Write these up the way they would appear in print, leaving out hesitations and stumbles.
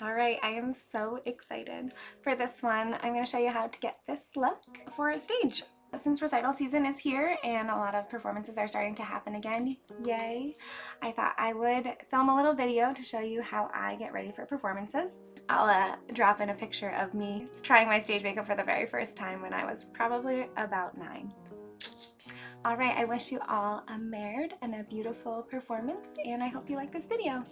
All right, I am so excited for this one. I'm going to show you how to get this look for a stage. Since recital season is here and a lot of performances are starting to happen again, yay, I thought I would film a little video to show you how I get ready for performances. I'll drop in a picture of me trying my stage makeup for the very first time when I was probably about 9. All right, I wish you all a merry and a beautiful performance, and I hope you like this video.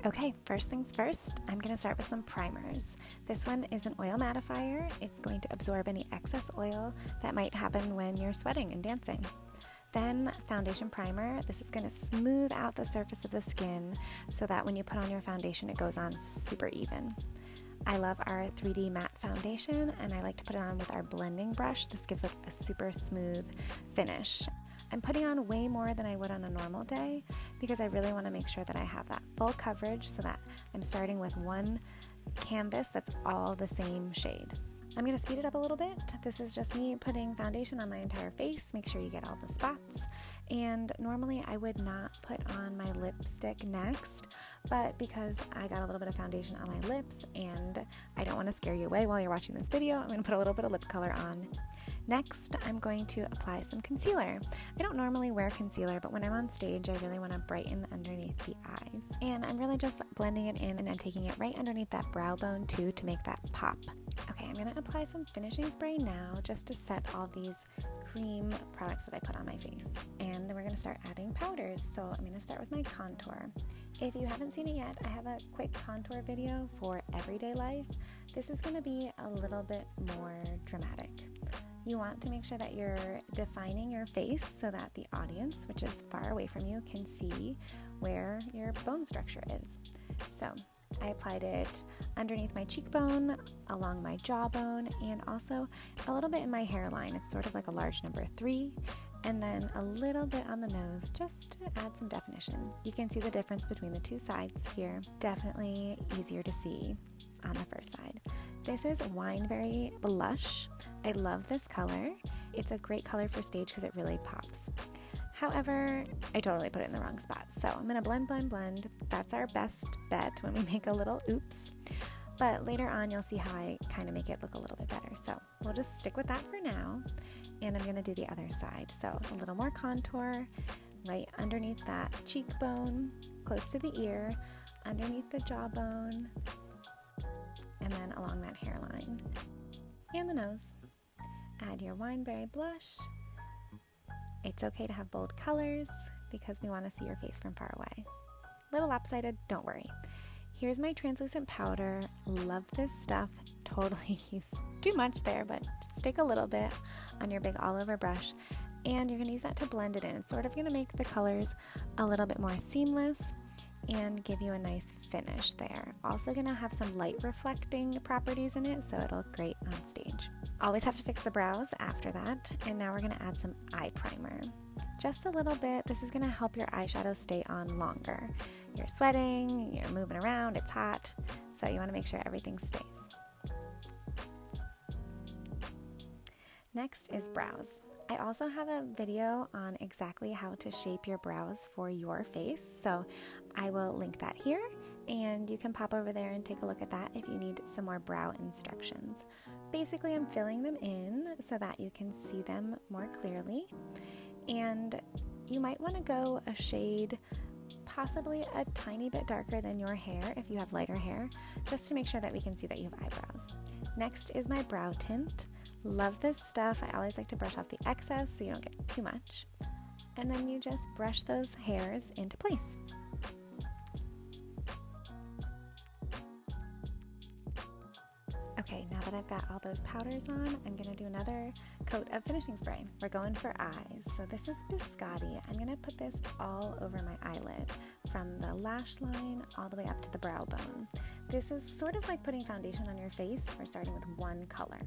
Okay, first things first, I'm going to start with some primers. This one is an oil mattifier. It's going to absorb any excess oil that might happen when you're sweating and dancing. Then foundation primer. This is going to smooth out the surface of the skin so that when you put on your foundation, it goes on super even. I love our 3D matte foundation, and I like to put it on with our blending brush. This gives like a super smooth finish. I'm putting on way more than I would on a normal day because I really want to make sure that I have that full coverage so that I'm starting with one canvas that's all the same shade. I'm going to speed it up a little bit. This is just me putting foundation on my entire face. Make sure you get all the spots. And normally I would not put on my lipstick next, but because I got a little bit of foundation on my lips and I don't want to scare you away while you're watching this video, I'm going to put a little bit of lip color on. Next, I'm going to apply some concealer. I don't normally wear concealer, but when I'm on stage, I really want to brighten underneath the eyes. And I'm really just blending it in, and I'm taking it right underneath that brow bone too to make that pop. Okay, I'm going to apply some finishing spray now just to set all these cream products that I put on my face. And then we're going to start adding powders. So I'm going to start with my contour. If you haven't seen it yet, I have a quick contour video for everyday life. This is going to be a little bit more dramatic. You want to make sure that you're defining your face so that the audience, which is far away from you, can see where your bone structure is. So I applied it underneath my cheekbone, along my jawbone, and also a little bit in my hairline. It's sort of like a large number 3, and then a little bit on the nose just to add some definition. You can see the difference between the two sides here. Definitely easier to see on the first side. This is Wineberry Blush. I love this color. It's a great color for stage because it really pops. However, I totally put it in the wrong spot. So I'm going to blend, blend, blend. That's our best bet when we make a little oops. But later on, you'll see how I kind of make it look a little bit better. So we'll just stick with that for now. And I'm going to do the other side. So a little more contour right underneath that cheekbone, close to the ear, underneath the jawbone, and then along that hairline and the nose. Add your Wineberry blush. It's okay to have bold colors because we want to see your face from far away. Little lopsided, don't worry. Here's my translucent powder. Love this stuff. Totally used too much there, but just take a little bit on your big all over brush, and you're going to use that to blend it in. It's sort of going to make the colors a little bit more seamless and give you a nice finish there. Also going to have some light reflecting properties in it, so it'll look great on stage. Always have to fix the brows after that, and now we're going to add some eye primer. Just a little bit. This is going to help your eyeshadow stay on longer. You're sweating, you're moving around, it's hot, so you want to make sure everything stays. Next is brows. I also have a video on exactly how to shape your brows for your face, so I will link that here, and you can pop over there and take a look at that if you need some more brow instructions. Basically, I'm filling them in so that you can see them more clearly, and you might want to go a shade, possibly a tiny bit darker than your hair if you have lighter hair, just to make sure that we can see that you have eyebrows. Next is my brow tint. Love this stuff. I always like to brush off the excess so you don't get too much. And then you just brush those hairs into place. Okay, now that I've got all those powders on, I'm going to do another coat of finishing spray. We're going for eyes. So this is Biscotti. I'm going to put this all over my eyelid, from the lash line all the way up to the brow bone. This is sort of like putting foundation on your face. We're starting with one color.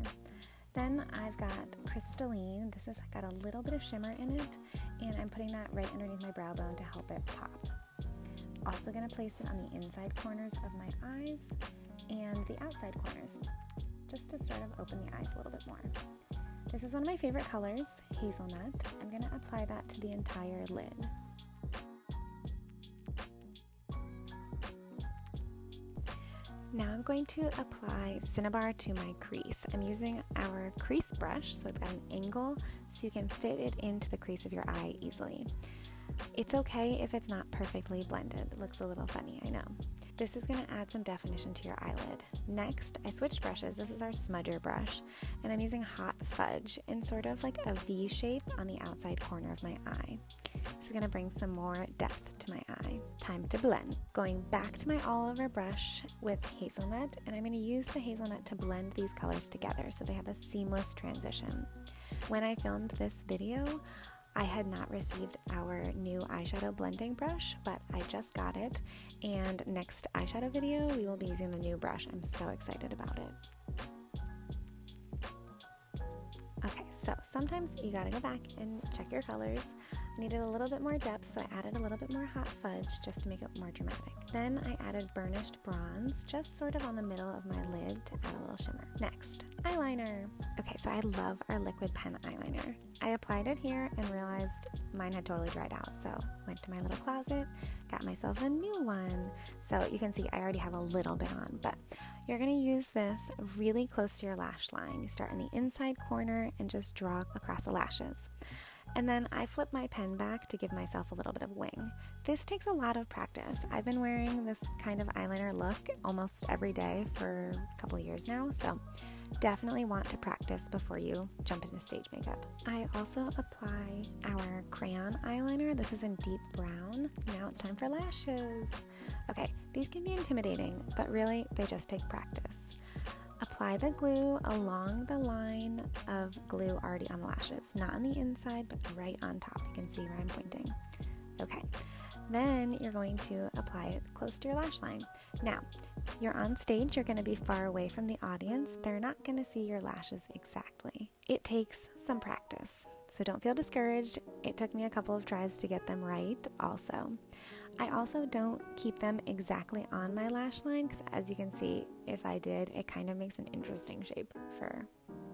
Then I've got Crystalline. This has got a little bit of shimmer in it, and I'm putting that right underneath my brow bone to help it pop. Also going to place it on the inside corners of my eyes and the outside corners, just to sort of open the eyes a little bit more. This is one of my favorite colors, hazelnut. I'm going to apply that to the entire lid. Now I'm going to apply cinnabar to my crease. I'm using our crease brush, so it's got an angle so you can fit it into the crease of your eye easily. It's okay if it's not perfectly blended. It looks a little funny, I know. This is going to add some definition to your eyelid. Next, I switched brushes. This is our smudger brush, and I'm using hot fudge in sort of like a V shape on the outside corner of my eye. This is going to bring some more depth to my eye. Time to blend. Going back to my all-over brush with hazelnut, and I'm going to use the hazelnut to blend these colors together so they have a seamless transition. When I filmed this video, I had not received our new eyeshadow blending brush, but I just got it, and next eyeshadow video we will be using the new brush. I'm so excited about it. Okay, so sometimes you gotta go back and check your colors. I needed a little bit more depth, so I added a little bit more hot fudge just to make it more dramatic. Then I added burnished bronze, just sort of on the middle of my lid to add a little shimmer. Next, eyeliner. Okay, so I love our liquid pen eyeliner. I applied it here and realized mine had totally dried out, so went to my little closet, got myself a new one. So you can see I already have a little bit on, but you're going to use this really close to your lash line. You start in the inside corner and just draw across the lashes. And then I flip my pen back to give myself a little bit of wing. This takes a lot of practice. I've been wearing this kind of eyeliner look almost every day for a couple years now, so definitely want to practice before you jump into stage makeup. I also apply our crayon eyeliner. This is in deep brown. Now it's time for lashes. Okay, these can be intimidating, but really they just take practice. Apply the glue along the line of glue already on the lashes, not on the inside, but right on top. You can see where I'm pointing. Okay, then you're going to apply it close to your lash line. Now, you're on stage, you're going to be far away from the audience. They're not going to see your lashes exactly. It takes some practice, so don't feel discouraged. It took me a couple of tries to get them right also. I also don't keep them exactly on my lash line because, as you can see, if I did, it kind of makes an interesting shape for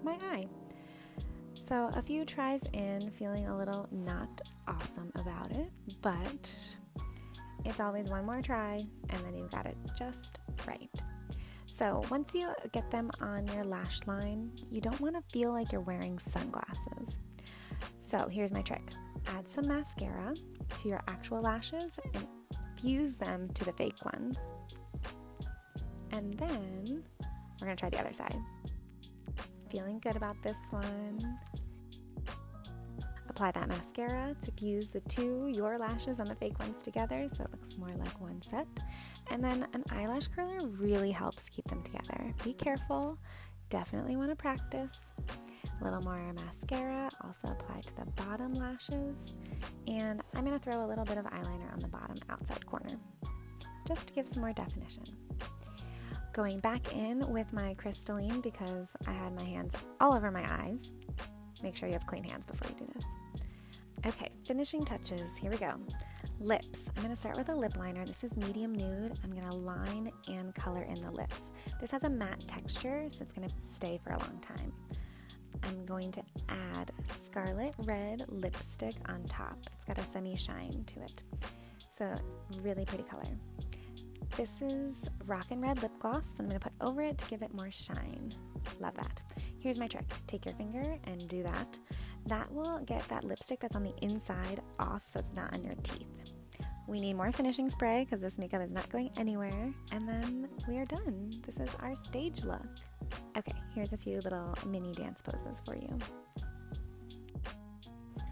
my eye. So a few tries in, feeling a little not awesome about it, but it's always one more try and then you've got it just right. So once you get them on your lash line, you don't want to feel like you're wearing sunglasses. So here's my trick. Add some mascara to your actual lashes and fuse them to the fake ones. And then we're going to try the other side. Feeling good about this one. Apply that mascara to fuse your lashes and the fake ones together so it looks more like one set. And then an eyelash curler really helps keep them together. Be careful. Definitely want to practice. A little more mascara, also apply to the bottom lashes, and I'm going to throw a little bit of eyeliner on the bottom outside corner, just to give some more definition. Going back in with my crystalline because I had my hands all over my eyes. Make sure you have clean hands before you do this. Okay, finishing touches, here we go. Lips, I'm going to start with a lip liner. This is medium nude. I'm going to line and color in the lips. This has a matte texture, so it's going to stay for a long time. I'm going to add scarlet red lipstick on top. It's got a semi-shine to it. So really pretty color. This is Rockin' Red lip gloss that I'm going to put over it to give it more shine. Love that. Here's my trick. Take your finger and do that. That will get that lipstick that's on the inside off so it's not on your teeth. We need more finishing spray because this makeup is not going anywhere. And then we are done. This is our stage look. Okay, here's a few little mini dance poses for you.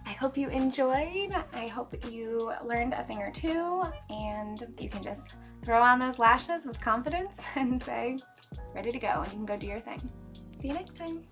I hope you enjoyed. I hope you learned a thing or two and you can just throw on those lashes with confidence and say, ready to go, and you can go do your thing. See you next time.